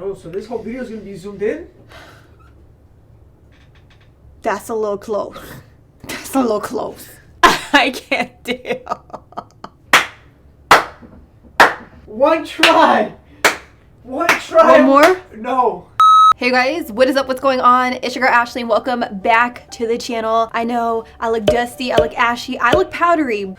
Oh, so this whole video is going to be zoomed in? That's a little close. That's a little close. I can't deal. One try! One try! One more? No. Hey guys, what is up? What's going on? It's your girl Ashley and welcome back to the channel. I know I look dusty, I look ashy, I look powdery.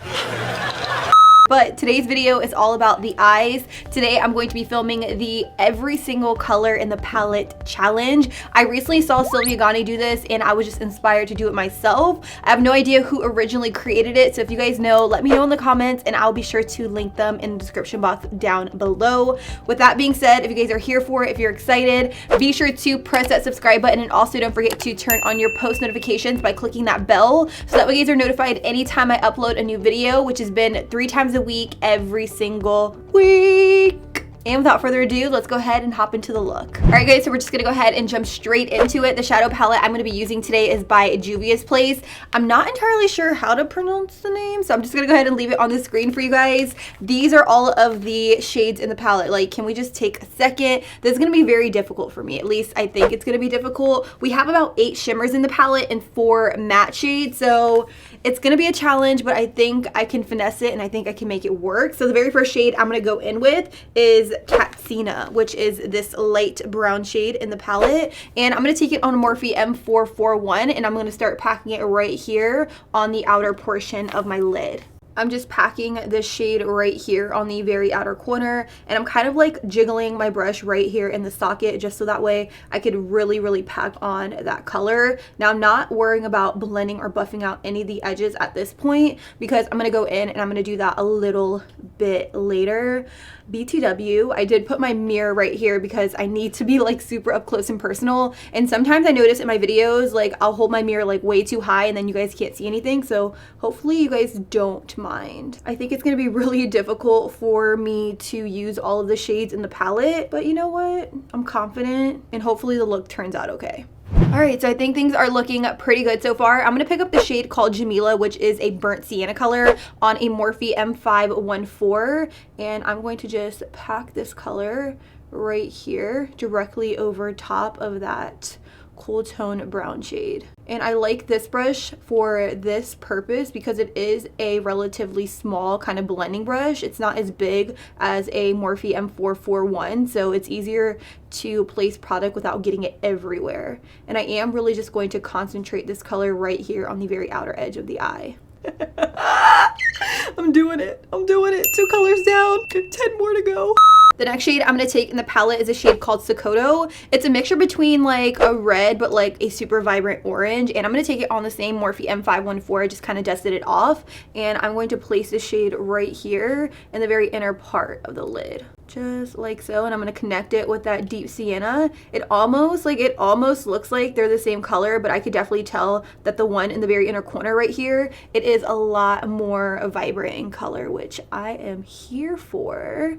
But today's video is all about the eyes. Today I'm going to be filming the every single color in the palette challenge. I recently saw Sylvia Ghani do this and I was just inspired to do it myself. I have no idea who originally created it, so if you guys know, let me know in the comments and I'll be sure to link them in the description box down below. With that being said, if you guys are here for it, if you're excited, be sure to press that subscribe button and also don't forget to turn on your post notifications by clicking that bell so that way you guys are notified anytime I upload a new video, which has been 3 times a week, every single week. And without further ado, let's go ahead and hop into the look. All right guys, so we're just gonna go ahead and jump straight into it. The shadow palette I'm gonna be using today is by Juvia's Place. I'm not entirely sure how to pronounce the name, so I'm just gonna go ahead and leave it on the screen for you guys. These are all of the shades in the palette. Like, can we just take a second? This is gonna be very difficult for me. At least I think it's gonna be difficult. We have about 8 shimmers in the palette and 4 matte shades, so it's gonna be a challenge, but I think I can finesse it and I think I can make it work. So the very first shade I'm gonna go in with is Katsina, which is this light brown shade in the palette, and I'm going to take it on a Morphe M441 and I'm going to start packing it right here on the outer portion of my lid. I'm just packing this shade right here on the very outer corner, and I'm kind of like jiggling my brush right here in the socket just so that way I could really pack on that color. Now I'm not worrying about blending or buffing out any of the edges at this point because I'm going to go in and I'm going to do that a little bit later. BTW, I did put my mirror right here because I need to be like super up close and personal, and sometimes I notice in my videos like I'll hold my mirror like way too high and then you guys can't see anything, so hopefully you guys don't mind. I think it's going to be really difficult for me to use all of the shades in the palette, but you know what? I'm confident and hopefully the look turns out okay. Alright, so I think things are looking pretty good so far. I'm going to pick up the shade called Jamila, which is a burnt sienna color on a Morphe M514, and I'm going to just pack this color right here directly over top of that cool tone brown shade. And I like this brush for this purpose because it is a relatively small kind of blending brush. It's not as big as a Morphe M441, so it's easier to place product without getting it everywhere. And I am really just going to concentrate this color right here on the very outer edge of the eye. I'm doing it. 2 colors down, 10 more to go. The next shade I'm going to take in the palette is a shade called Sokoto. It's a mixture between like a red but like a super vibrant orange, and I'm going to take it on the same Morphe M514. I just kind of dusted it off, and I'm going to place this shade right here in the very inner part of the lid. Just like so, and I'm going to connect it with that deep sienna. It almost looks like they're the same color, but I could definitely tell that the one in the very inner corner right here, it is a lot more vibrant in color, which I am here for.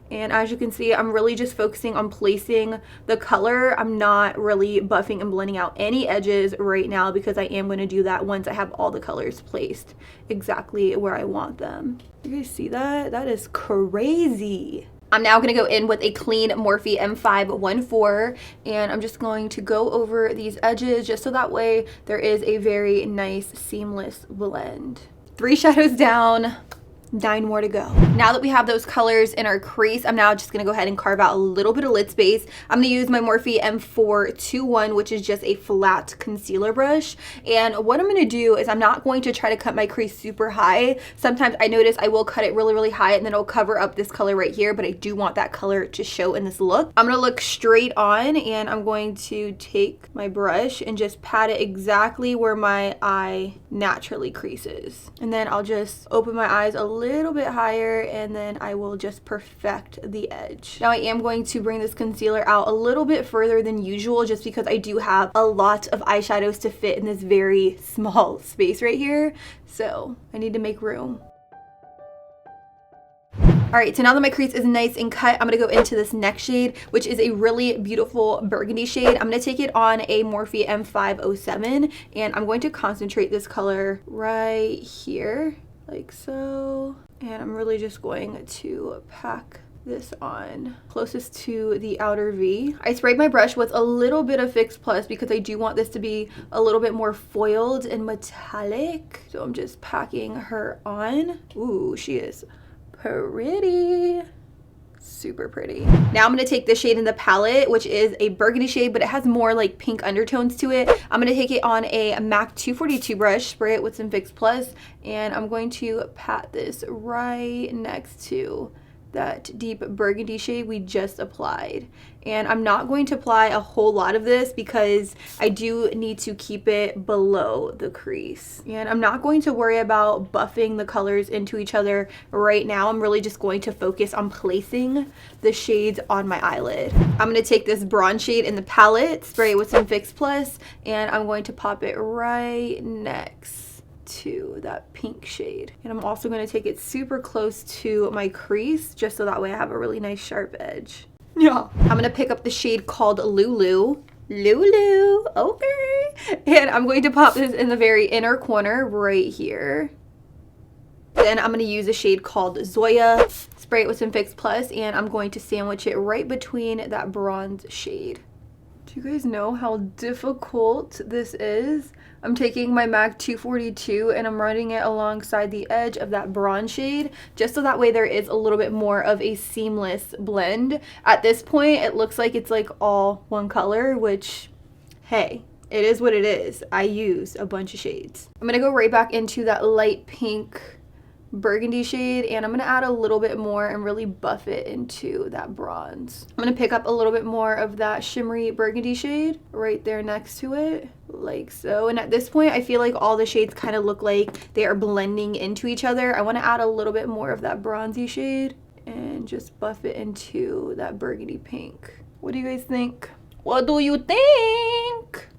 And as you can see, I'm really just focusing on placing the color. I'm not really buffing and blending out any edges right now because I am going to do that once I have all the colors placed exactly where I want them. You guys see that? That is crazy. I'm now going to go in with a clean Morphe M514, and I'm just going to go over these edges just so that way there is a very nice seamless blend. 3 shadows down. 9 more to go. Now that we have those colors in our crease, I'm now just going to go ahead and carve out a little bit of lid space. I'm going to use my Morphe M421, which is just a flat concealer brush. And what I'm going to do is I'm not going to try to cut my crease super high. Sometimes I notice I will cut it really high and then it'll cover up this color right here, but I do want that color to show in this look. I'm going to look straight on and I'm going to take my brush and just pat it exactly where my eye naturally creases. And then I'll just open my eyes a little bit higher and then I will just perfect the edge. Now I am going to bring this concealer out a little bit further than usual just because I do have a lot of eyeshadows to fit in this very small space right here, so I need to make room. Alright, so now that my crease is nice and cut, I'm going to go into this next shade, which is a really beautiful burgundy shade. I'm going to take it on a Morphe M507, and I'm going to concentrate this color right here, like so. And I'm really just going to pack this on closest to the outer V. I sprayed my brush with a little bit of Fix Plus because I do want this to be a little bit more foiled and metallic. So I'm just packing her on. Ooh, she is pretty. Super pretty. Now I'm going to take this shade in the palette, which is a burgundy shade, but it has more like pink undertones to it. I'm going to take it on a MAC 242 brush, spray it with some Fix Plus, and I'm going to pat this right next to that deep burgundy shade we just applied. And I'm not going to apply a whole lot of this because I do need to keep it below the crease. And I'm not going to worry about buffing the colors into each other right now. I'm really just going to focus on placing the shades on my eyelid. I'm going to take this bronze shade in the palette, spray it with some Fix Plus, and I'm going to pop it right next to that pink shade. And I'm also going to take it super close to my crease just so that way I have a really nice sharp edge. Yeah. I'm going to pick up the shade called Lulu. Lulu, okay. And I'm going to pop this in the very inner corner right here. Then I'm going to use a shade called Zoya, spray it with some Fix Plus, and I'm going to sandwich it right between that bronze shade. Do you guys know how difficult this is? I'm taking my MAC 242 and I'm running it alongside the edge of that bronze shade just so that way there is a little bit more of a seamless blend. At this point, it looks like it's like all one color, which, hey, it is what it is. I used a bunch of shades. I'm gonna go right back into that light pink burgundy shade, and I'm gonna add a little bit more and really buff it into that bronze. I'm gonna pick up a little bit more of that shimmery burgundy shade right there next to it, like so. And at this point, I feel like all the shades kind of look like they are blending into each other. I want to add a little bit more of that bronzy shade and just buff it into that burgundy pink. What do you guys think? What do you think?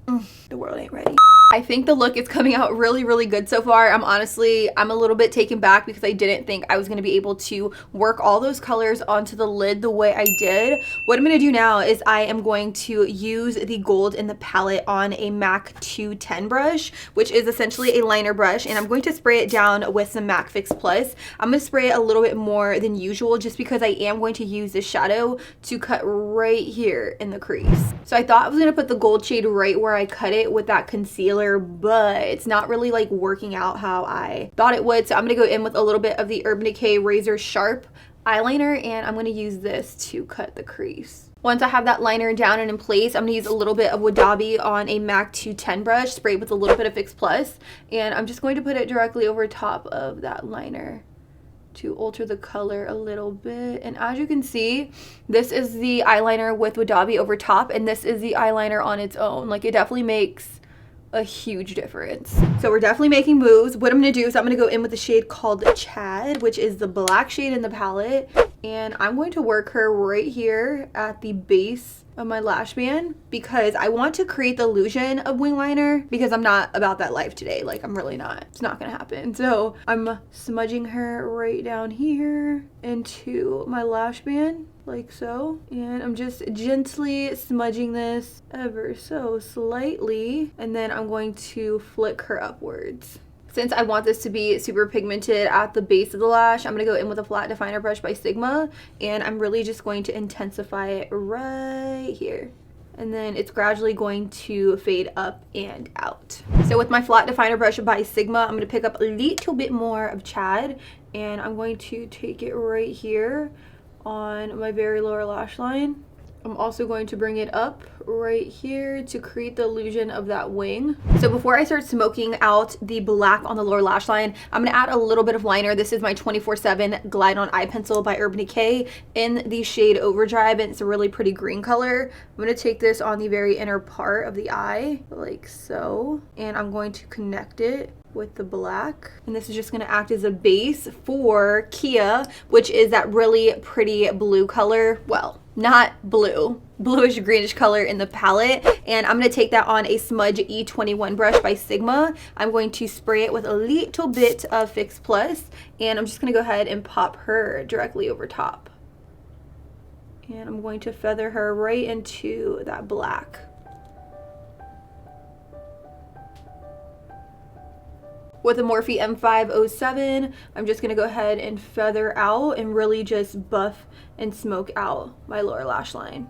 The world ain't ready. I think the look is coming out really, really good so far. I'm a little bit taken back because I didn't think I was going to be able to work all those colors onto the lid the way I did. What I'm going to do now is I am going to use the gold in the palette on a MAC 210 brush, which is essentially a liner brush, and I'm going to spray it down with some MAC Fix Plus. I'm going to spray it a little bit more than usual just because I am going to use this shadow to cut right here in the crease. So I thought I was going to put the gold shade right where I cut it with that concealer, but it's not really like working out how I thought it would. So I'm gonna go in with a little bit of the Urban Decay Razor Sharp eyeliner, and I'm gonna use this to cut the crease. Once I have that liner down and in place, I'm gonna use a little bit of Wasabi on a MAC 210 brush, sprayed with a little bit of Fix Plus, and I'm just going to put it directly over top of that liner to alter the color a little bit. And as you can see, this is the eyeliner with Wasabi over top, and this is the eyeliner on its own. Like, it definitely makes a huge difference. So we're definitely making moves. What I'm gonna do is I'm gonna go in with the shade called Chad, which is the black shade in the palette, and I'm going to work her right here at the base of my lash band because I want to create the illusion of wing liner, because I'm not about that life today. Like, I'm really not. It's not gonna happen. So I'm smudging her right down here into my lash band, like so, and I'm just gently smudging this ever so slightly, and then I'm going to flick her upwards. Since I want this to be super pigmented at the base of the lash, I'm going to go in with a flat definer brush by Sigma, and I'm really just going to intensify it right here. And then it's gradually going to fade up and out. So with my flat definer brush by Sigma, I'm going to pick up a little bit more of Chad, and I'm going to take it right here on my very lower lash line. I'm also going to bring it up right here to create the illusion of that wing. So before I start smoking out the black on the lower lash line, I'm going to add a little bit of liner. This is my 24/7 Glide On Eye Pencil by Urban Decay in the shade Overdrive, and it's a really pretty green color. I'm going to take this on the very inner part of the eye, like so, and I'm going to connect it with the black, and this is just going to act as a base for Kia, which is that really pretty blue color. Well, not blue, bluish greenish color in the palette. And I'm going to take that on a Smudge E21 brush by Sigma. I'm going to spray it with a little bit of Fix Plus, and I'm just going to go ahead and pop her directly over top, and I'm going to feather her right into that black. with a Morphe M507. I'm just gonna go ahead and feather out and really just buff and smoke out my lower lash line.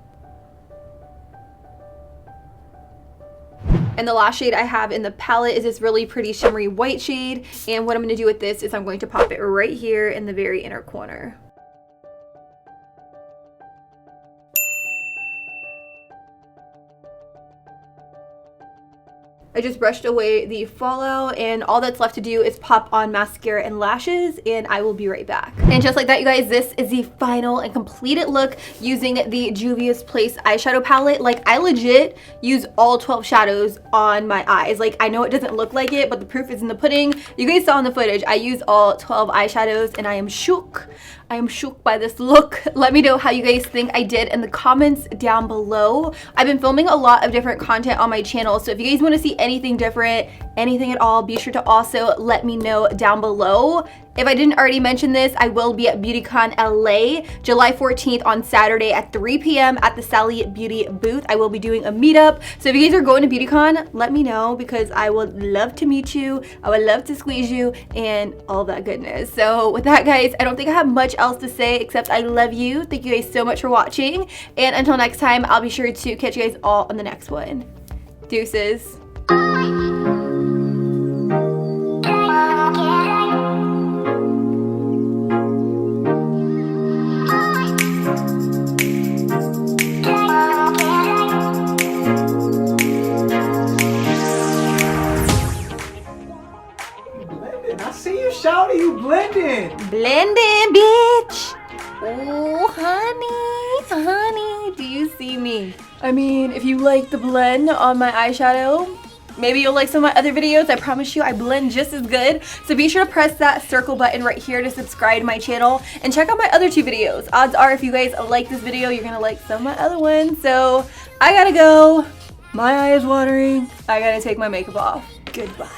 And the last shade I have in the palette is this really pretty shimmery white shade. And what I'm going to do with this is I'm going to pop it right here in the very inner corner. I just brushed away the fallout, and all that's left to do is pop on mascara and lashes, and I will be right back. And just like that, you guys, this is the final and completed look using the Juvia's Place eyeshadow palette. Like, I legit use all 12 shadows on my eyes. Like, I know it doesn't look like it, but the proof is in the pudding. You guys saw in the footage, I use all 12 eyeshadows, and I am shook. I am shook by this look. Let me know how you guys think I did in the comments down below. I've been filming a lot of different content on my channel, so if you guys want to see anything different, anything at all, be sure to also let me know down below. If I didn't already mention this, I will be at BeautyCon LA July 14th on Saturday at 3 p.m. at the Sally Beauty booth. I will be doing a meetup. So if you guys are going to BeautyCon, let me know because I would love to meet you. I would love to squeeze you and all that goodness. So with that, guys, I don't think I have much else to say except I love you. Thank you guys so much for watching. And until next time, I'll be sure to catch you guys all on the next one. Deuces. I see you shouting, you blending. Blending, bitch. Oh, honey, do you see me? I mean, if you like the blend on my eyeshadow, maybe you'll like some of my other videos. I promise you I blend just as good. So be sure to press that circle button right here to subscribe to my channel and check out my other 2 videos. Odds are if you guys like this video, you're gonna like some of my other ones. So I gotta go. My eye is watering. I gotta take my makeup off. Goodbye.